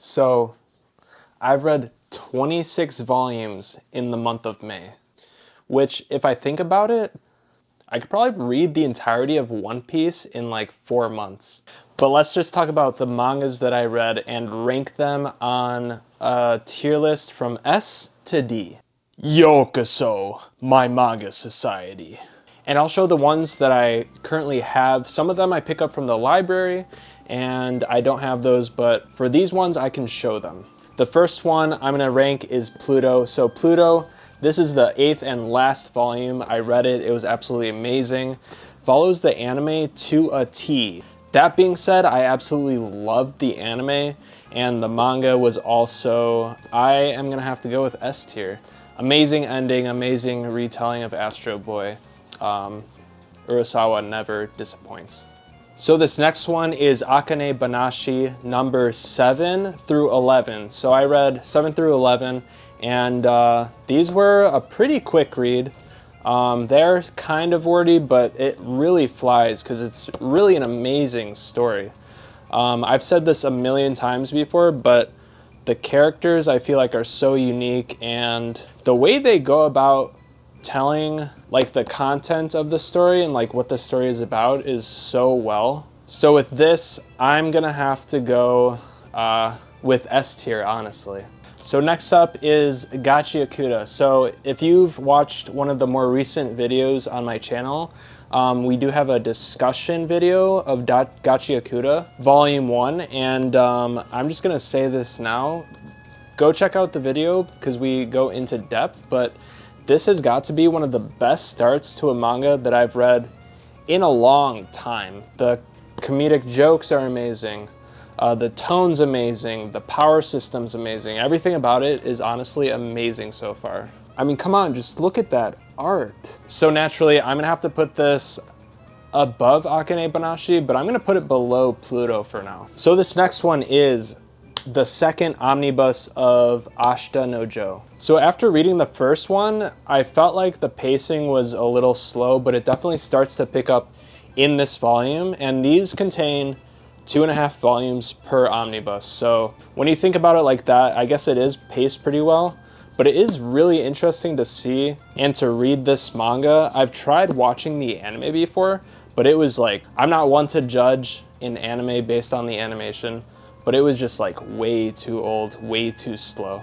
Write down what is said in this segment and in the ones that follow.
So I've read 26 volumes in the month of May, which if I think about it, I could probably read the entirety of One Piece in like 4 months. But let's just talk about the mangas that I read and rank them on a tier list from S to D. Yokoso, my manga society. And I'll show the ones that I currently have. Some of them I pick up from the library and I don't have those, but for these ones I can show them. The first one I'm gonna rank is Pluto. So Pluto, this is the 8th and last volume. I read it, it was absolutely amazing. Follows the anime to a T. That being said, I absolutely loved the anime and the manga was also, I am gonna have to go with S tier. Amazing ending, amazing retelling of Astro Boy. Urasawa never disappoints. So this next one is Aane Bashi number 7 through 11. So I read 7 through 11 and these were a pretty quick read. They're kind of wordy, but it really flies because it's really an amazing story. I've said this a million times before, but the characters I feel like are so unique and the way they go about telling like the content of the story and like what the story is about is so well. So with this, I'm gonna have to go with S tier, honestly. So next up is Gachiuda. So if you've watched one of the more recent videos on my channel, we do have a discussion video of Gachiuda Volume 1, and I'm just gonna say this now. Go check out the video because we go into depth, but this has got to be one of the best starts to a manga that I've read in a long time. The comedic jokes are amazing. The tone's amazing. The power system's amazing. Everything about it is honestly amazing so far. I mean, come on, just look at that art. So naturally, I'm gonna have to put this above Aane Bashi, but I'm gonna put it below Pluto for now. So this next one is the second omnibus of Ashta Nojo. So after reading the first one, I felt like the pacing was a little slow, but it definitely starts to pick up in this volume, and these contain 2.5 volumes per omnibus. So when you think about it like that, I guess it is paced pretty well, but it is really interesting to see and to read this manga. I've tried watching the anime before, but it was like, I'm not one to judge an anime based on the animation, but it was just like way too old, way too slow.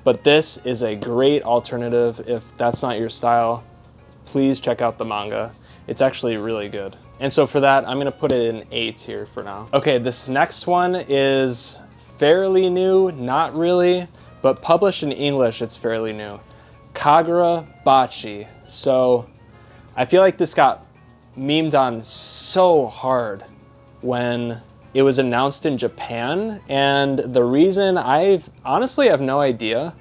But this is a great alternative. If that's not your style, please check out the manga. It's actually really good. And so for that, I'm gonna put it in A tier for now. Okay, this next one is fairly new, not really, but published in English, it's fairly new. Kagura Bachi. So I feel like this got memed on so hard when it was announced in Japan, and the reason honestly have no idea,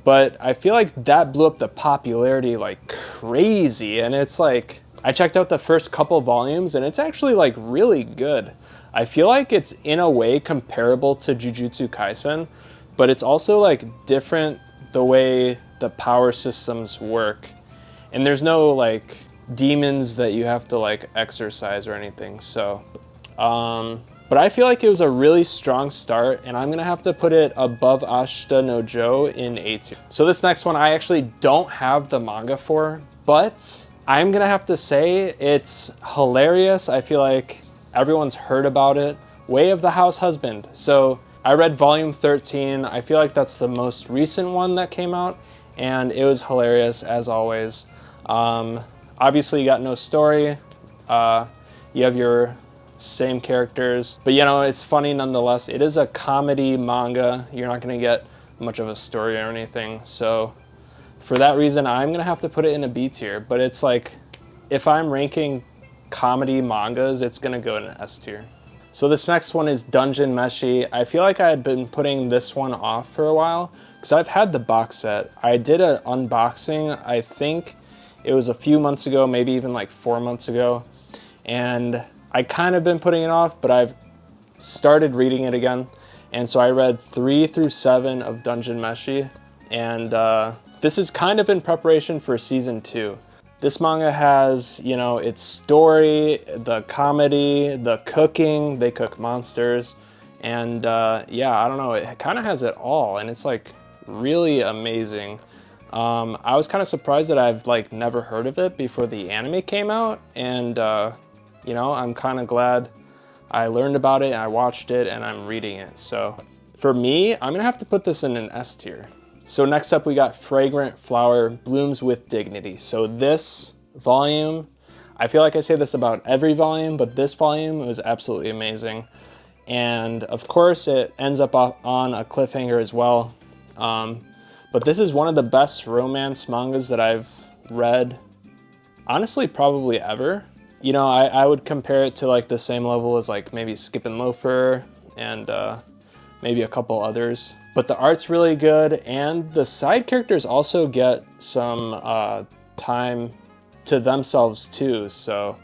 but I feel like that blew up the popularity like crazy, and it's like, I checked out the first couple volumes and it's actually like really good. I feel like it's in a way comparable to Jujutsu Kaisen, but it's also like different the way the power systems work. And there's no like demons that you have to like exercise or anything, so but I feel like it was a really strong start, and I'm gonna have to put it above Ashta Nojo in A tier. So this next one I actually don't have the manga for, but I'm gonna have to say it's hilarious. I feel like everyone's heard about it. Way of the House Husband. So I read volume 13. I feel like that's the most recent one that came out, and it was hilarious as always. Obviously you got no story. You have your same characters, but you know, it's funny nonetheless. It is a comedy manga. You're not gonna get much of a story or anything. So for that reason, I'm gonna have to put it in a B tier, but it's like, if I'm ranking comedy mangas, it's gonna go in an S tier. So this next one is Dungeon Meshi. I feel like I had been putting this one off for a while because I've had the box set. I did an unboxing, I think it was a few months ago, maybe even like 4 months ago, and I kind of been putting it off, but I've started reading it again. And so I read 3 through 7 of Dungeon Meshi, and this is kind of in preparation for season 2. This manga has, you know, its story, the comedy, the cooking, they cook monsters, And yeah, I don't know, it kind of has it all, and it's like really amazing. I was kind of surprised that I've like never heard of it before the anime came out, and you know, I'm kind of glad I learned about it and I watched it and I'm reading it. So for me, I'm gonna have to put this in an S tier. So next up we got Fragrant Flower Blooms with Dignity. So this volume, I feel like I say this about every volume, but this volume was absolutely amazing. And of course it ends up on a cliffhanger as well. But this is one of the best romance mangas that I've read, honestly, probably ever. You know, I would compare it to like the same level as like maybe Skip and Loafer and maybe a couple others. But the art's really good, and the side characters also get some time to themselves too. So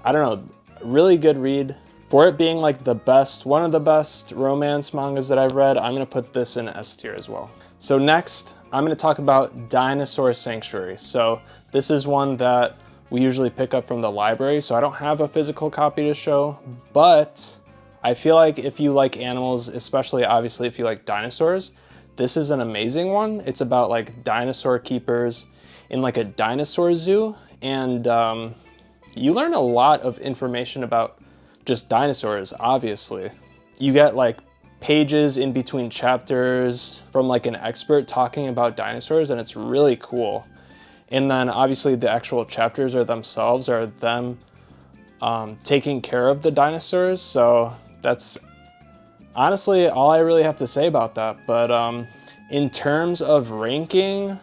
I don't know, really good read. For it being like the best, one of the best romance mangas that I've read, I'm gonna put this in S tier as well. So next, I'm gonna talk about Dinosaur Sanctuary. So this is one that we usually pick up from the library, so I don't have a physical copy to show, but I feel like if you like animals, especially obviously if you like dinosaurs, this is an amazing one. It's about like dinosaur keepers in like a dinosaur zoo, and you learn a lot of information about just dinosaurs, obviously. You get like pages in between chapters from like an expert talking about dinosaurs, and it's really cool. And then obviously the actual chapters are themselves are them taking care of the dinosaurs. So that's honestly all I really have to say about that. But in terms of ranking,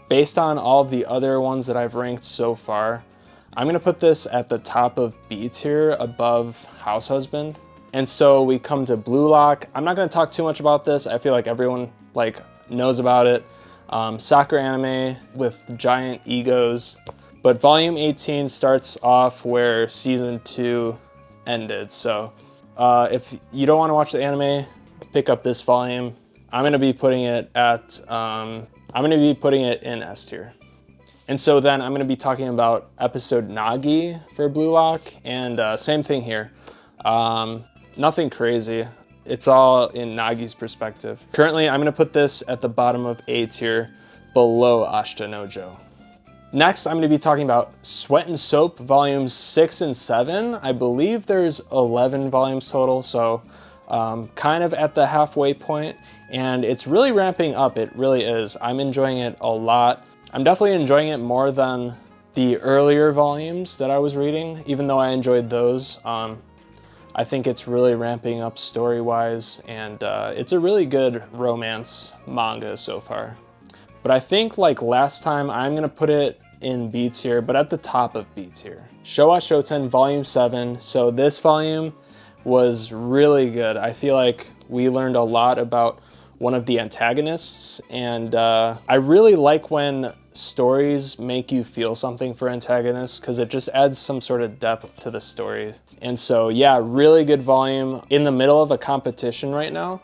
based on all of the other ones that I've ranked so far, I'm gonna put this at the top of B tier above House Husband. And so we come to Blue Lock. I'm not gonna talk too much about this. I feel like everyone like knows about it. Soccer anime with giant egos. But volume 18 starts off where season 2 ended. So if you don't wanna watch the anime, pick up this volume. I'm gonna be putting it at, I'm gonna be putting it in S tier. And so then I'm gonna be talking about episode Nagi for Blue Lock, and same thing here. Nothing crazy. It's all in Nagi's perspective. Currently, I'm gonna put this at the bottom of A tier, below Ashta Nojo. Next, I'm gonna be talking about Sweat and Soap volumes 6 and 7. I believe there's 11 volumes total, so kind of at the halfway point, and it's really ramping up, it really is. I'm enjoying it a lot. I'm definitely enjoying it more than the earlier volumes that I was reading, even though I enjoyed those. I think it's really ramping up story-wise, and it's a really good romance manga so far. But I think like last time, I'm gonna put it in B tier, but at the top of B tier. Showa Shoten Volume 7. So this volume was really good. I feel like we learned a lot about one of the antagonists, and I really like when stories make you feel something for antagonists, because it just adds some sort of depth to the story. And so yeah, really good volume, in the middle of a competition right now,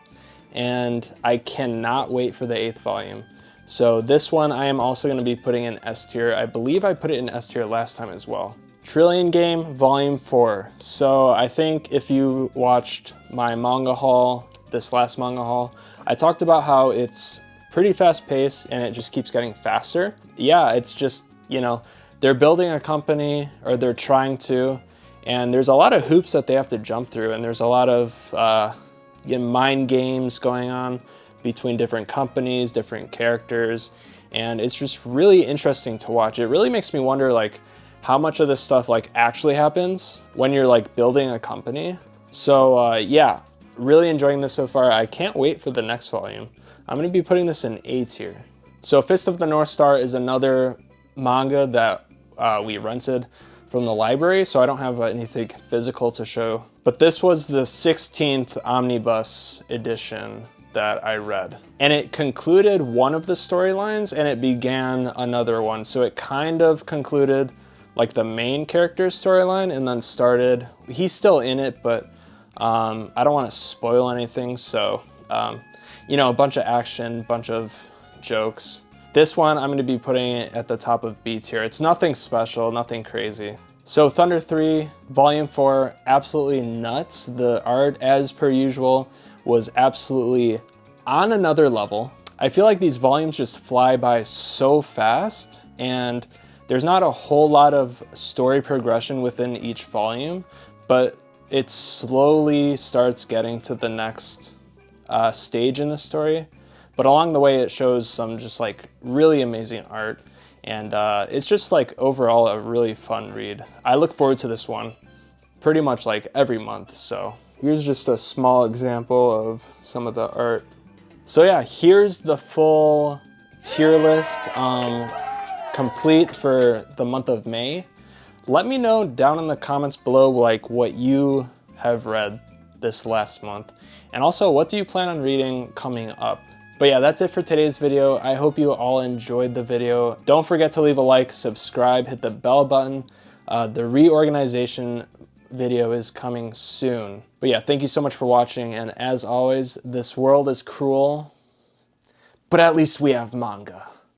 and I cannot wait for the 8th volume. So this one I am also going to be putting in S tier. I believe I put it in S tier last time as well. Trillion Game Volume 4. So I think if you watched my manga haul, this last manga haul, I talked about how it's pretty fast paced and it just keeps getting faster. Yeah, it's just, you know, they're building a company, or they're trying to, and there's a lot of hoops that they have to jump through, and there's a lot of mind games going on between different companies, different characters, and it's just really interesting to watch. It really makes me wonder like how much of this stuff like actually happens when you're like building a company. So yeah, really enjoying this so far. I can't wait for the next volume. I'm gonna be putting this in A tier. So Fist of the Northstar is another manga that we rented from the library, so I don't have anything physical to show. But this was the 16th omnibus edition that I read. And it concluded one of the storylines and it began another one. So it kind of concluded like the main character's storyline and then started, he's still in it, but I don't want to spoil anything. So, you know, a bunch of action, bunch of jokes. This one, I'm going to be putting it at the top of B tier. It's nothing special, nothing crazy. So Thunder 3, Volume 4, absolutely nuts. The art, as per usual, was absolutely on another level. I feel like these volumes just fly by so fast, and there's not a whole lot of story progression within each volume, but it slowly starts getting to the next stage in the story. But along the way, it shows some just like really amazing art. And it's just like overall a really fun read. I look forward to this one pretty much like every month. So here's just a small example of some of the art. So yeah, here's the full tier list complete for the month of May. Let me know down in the comments below like what you have read this last month. And also, what do you plan on reading coming up? But yeah, that's it for today's video. I hope you all enjoyed the video. Don't forget to leave a like, subscribe, hit the bell button. The reorganization video is coming soon. But yeah, thank you so much for watching. And as always, this world is cruel, but at least we have manga.